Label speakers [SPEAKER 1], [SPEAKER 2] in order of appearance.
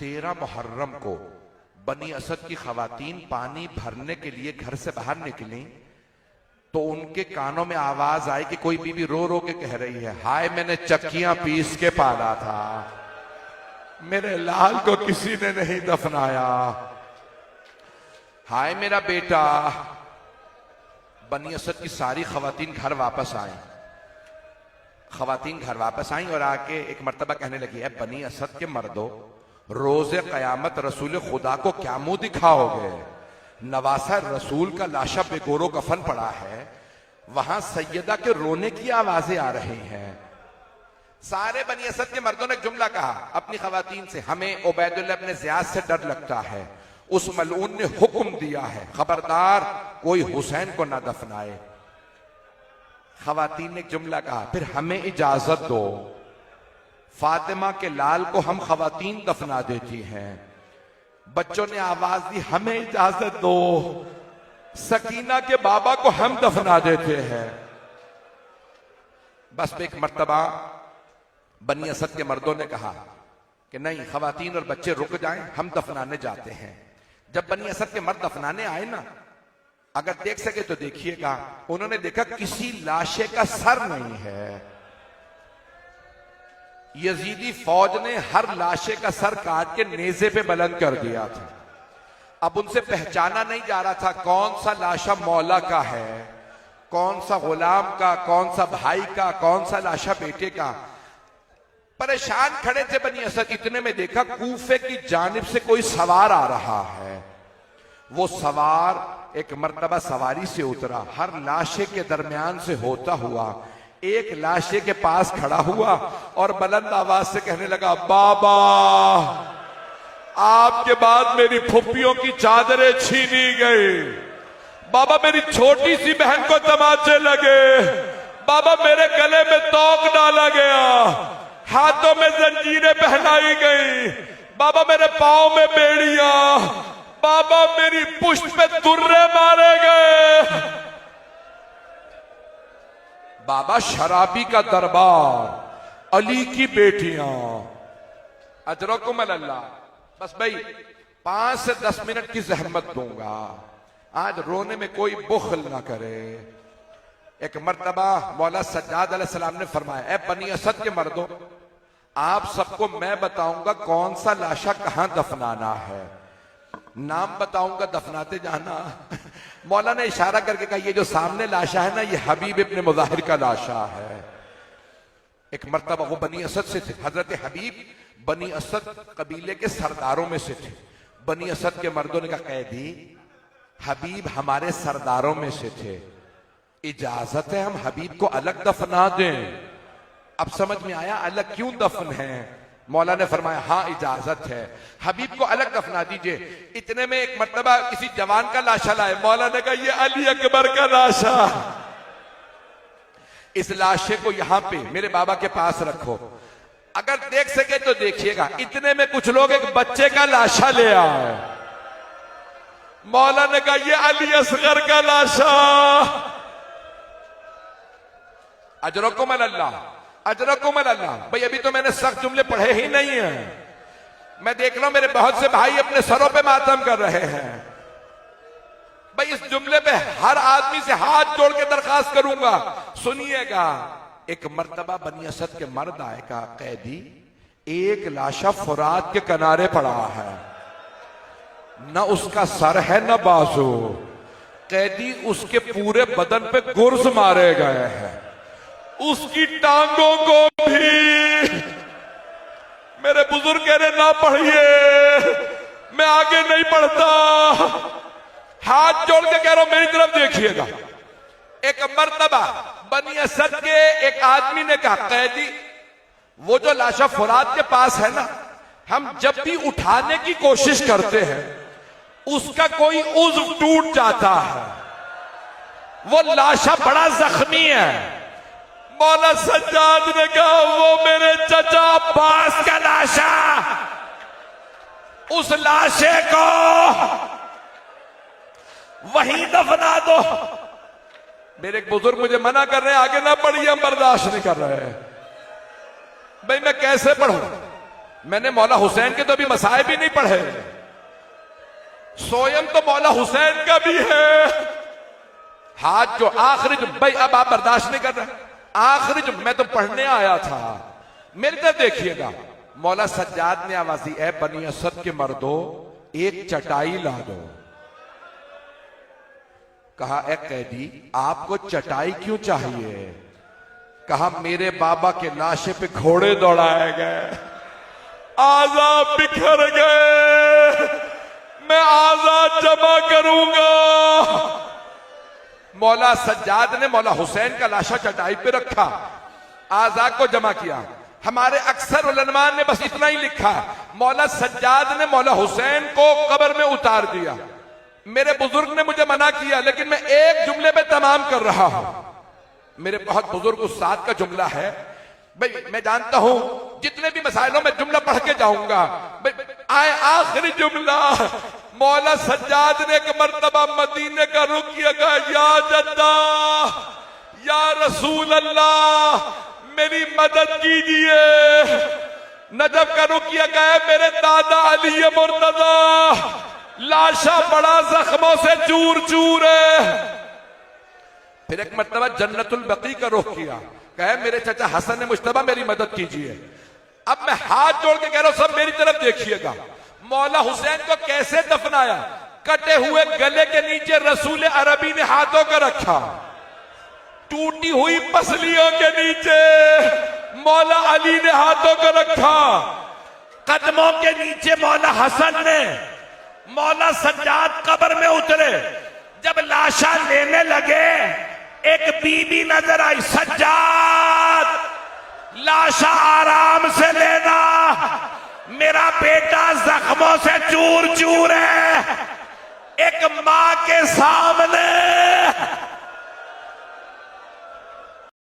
[SPEAKER 1] 13 मुहर्रम को बनी असद की खवातीन पानी भरने के लिए घर से बाहर निकली तो उनके कानों में आवाज आई कि कोई बीबी रो रो के कह रही है, हाय मैंने चक्कियां पीस के पाला था, मेरे लाल को किसी ने नहीं दफनाया, हाय मेरा बेटा। बनी असद की सारी खवातीन घर वापस आई। खवातीन घर वापस आई और आके एक मर्तबा कहने लगी, है बनी असद के मर्दो, रोजे कयामत रसूल खुदा को क्या मुंह दिखाओगे? नवासा रसूल का लाशा बेगोरो कफन पड़ा है, वहां सैयदा के रोने की आवाजें आ रही हैं। सारे बनी असद के मर्दों ने एक जुमला कहा अपनी खवातीन से, हमें उबैदुल्लाह इब्न ज़ियाद से डर लगता है, उस मलऊन ने हुक्म दिया है खबरदार कोई हुसैन को ना दफनाए। खवातीन ने एक जुमला कहा, फिर हमें इजाजत दो, फातिमा के लाल को हम खवातीन दफना देती हैं। बच्चों ने आवाज दी, हमें इजाजत दो, सकीना के बाबा को हम दफना देते हैं। बस एक मर्तबा बनी असद के मर्दों ने कहा कि नहीं, खवातीन और बच्चे रुक जाएं, हम दफनाने जाते हैं। जब बनी असद के मर्द दफनाने आए ना, अगर देख सके तो देखिएगा, उन्होंने देखा किसी लाशे का सर नहीं है। यजीदी फौज ने हर लाशे का सर काट के नेज़े पे बुलंद कर दिया था। अब उनसे पहचाना नहीं जा रहा था कौन सा लाशा मौला का है, कौन सा गुलाम का, कौन सा भाई का, कौन सा लाशा बेटे का। परेशान खड़े थे बनी असद। इतने में देखा कूफे की जानिब से कोई सवार आ रहा है। वो सवार एक मर्तबा सवारी से उतरा, हर लाशे के दरमियान से होता हुआ एक लाशे के पास खड़ा हुआ और बुलंद आवाज से कहने लगा, बाबा आपके बाद मेरी फुप्पियों की चादरें छीनी गई, बाबा मेरी छोटी सी बहन को तमाचे लगे, बाबा मेरे गले में तोक डाला गया, हाथों में जंजीरें पहनाई गई, बाबा मेरे पांव में बेड़ियां, बाबा मेरी पुष्ट पे तुर्रे मारे गए। बाबा शराबी का दरबार, अली की बेटियां, अजरकुम अल्लाह। बस भाई 5 से 10 मिनट की जहमत दूंगा, आज रोने में कोई बुखल ना करे। एक मर्तबा मौला सज्जाद अलैहिस्सलाम ने फरमाया, ए बनी असद के मर्दों, आप सबको मैं बताऊंगा कौन सा लाशा कहां दफनाना है, नाम बताऊंगा, दफनाते जाना। मौला ने इशारा करके कहा, ये जो सामने लाशा है ना, ये हबीब इब्न मुज़ाहिर का लाशा है। एक मर्तबा वो बनी असद से थे। हजरत हबीब बनी असद कबीले के सरदारों में से थे। बनी असद के मर्दों ने कहा, कैदी हबीब हमारे सरदारों में से थे, इजाजत है हम हबीब को अलग दफना दें? अब समझ में आया अलग क्यों दफन है। मौला ने फरमाया, हाँ इजाजत है, हबीब को अलग दफना दीजिए। इतने में एक मर्तबा किसी जवान का लाशा लाए। मौला ने कहा, ये अली अकबर का लाशा, इस लाशे को यहां पे मेरे बाबा के पास रखो, अगर देख सके तो देखिएगा। इतने में कुछ लोग एक बच्चे का लाशा ले आए। मौला ने कहा, ये अली असगर का लाशा। अजरकुम अल्लाह, अजरकुम अल्लाह। भाई अभी तो मैंने सख्त जुमले पढ़े ही नहीं है। मैं देख रहा हूं मेरे बहुत से भाई अपने सरों पे मातम कर रहे हैं। भाई इस जुमले पे हर आदमी से हाथ जोड़ के दरखास्त करूंगा, सुनिएगा। एक मर्तबा बनी असद के मर्द आए, कहा, कैदी एक लाशा फुरात के किनारे पड़ा है, न उसका सर है न बाजू। कैदी उसके पूरे बदन पे गुर्ज मारे गए हैं, उसकी टांगों को भी। मेरे बुजुर्ग कह रहे, ना पढ़िए, मैं आगे नहीं पढ़ता। हाथ जोड़ के कह रहा हूं, मेरी तरफ देखिएगा। एक मर्तबा बनी असद के एक आदमी ने कहा, कैदी वो जो लाशा फुरात के पास है ना, हम जब भी उठाने की कोशिश करते हैं उसका कोई उज़्व टूट जाता है, वो लाशा बड़ा जख्मी है। मौला सज्जाद ने कहा, वो मेरे चचा अब्बास का लाशा, उस लाशे को वहीं दफना दो। मेरे एक बुजुर्ग मुझे मना कर रहे हैं, आगे ना पढ़िए, हम बर्दाश्त नहीं कर रहे हैं। भाई मैं कैसे पढ़ूं? मैंने मौला हुसैन के तो अभी मसाए भी नहीं पढ़े, सोयम तो मौला हुसैन का भी है। हाथ जो आखिरी जो भाई अब आप बर्दाश्त नहीं कर रहे, आखिरी जो मैं तो पढ़ने आया था, मेरी तरफ देखिएगा। मौला सज्जाद ने आवाजी, ए बनी असद के मर्दो एक चटाई ला दो। कहा ए कैदी आपको चटाई क्यों चाहिए? कहा मेरे बाबा के लाशे पे घोड़े दौड़ाए गए, आजाद बिखर गए, मैं आजाद जमा करूंगा। मौला सज्जाद ने मौला हुसैन का लाशा चटाई पे रखा, आजाद को जमा किया। हमारे अक्सर उलमा ने बस इतना ही लिखा, मौला सज्जाद ने मौला हुसैन को कब्र में उतार दिया। मेरे बुजुर्ग ने मुझे मना किया, लेकिन मैं एक जुमले में तमाम कर रहा हूं। मेरे बहुत बुजुर्ग उस्ताद का जुमला है, भाई मैं जानता हूं जितने भी मसाइलों में जुमला पढ़ के जाऊंगा। आए आखिरी जुमला, मौला सज्जाद ने एक मर्तबा मदीने का रुख किया, या जद्दा या रसूल अल्लाह मेरी मदद कीजिए। नजफ का रुख किया गया, मेरे दादा अली मुर्तजा लाशा बड़ा जख्मों से चूर चूर है। फिर एक मर्तबा जन्नतुल बकी का रुख किया, कहे मेरे चाचा हसन मुश्तबा मेरी मदद कीजिए। अब मैं हाथ जोड़ के कह रहा हूं सब मेरी तरफ देखिएगा, मौला हुसैन को कैसे दफनाया? कटे हुए गले के नीचे रसूल अरबी ने हाथों को रखा, टूटी हुई पसलियों के नीचे मौला अली ने हाथों को रखा, कदमों के नीचे मौला हसन ने। मौला सज्जाद कब्र में उतरे, जब लाशा लेने लगे एक बीबी नजर आई, सज्जाद लाशा आराम से लेना, मेरा बेटा जख्मों से चूर चूर है। एक मां के सामने